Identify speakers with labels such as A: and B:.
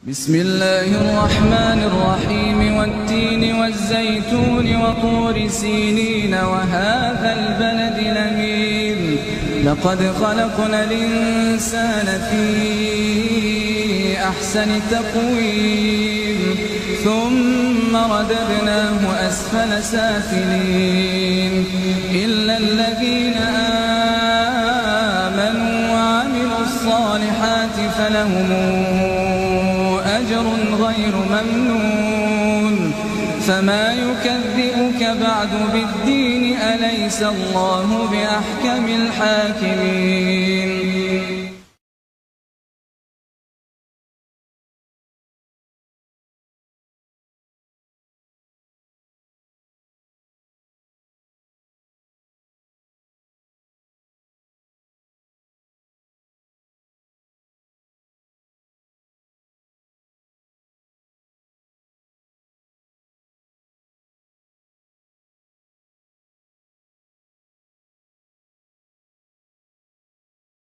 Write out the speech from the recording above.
A: بسم الله الرحمن الرحيم والتين والزيتون وطور سينين وهذا البلد الأمين لقد خلقنا الإنسان في أحسن تقويم ثم رددناه أسفل سافلين إلا الذين آمنوا وعملوا الصالحات فلهم أجر غير ممنون فما يكذبك بعد بالدين أليس الله بأحكم الحاكمين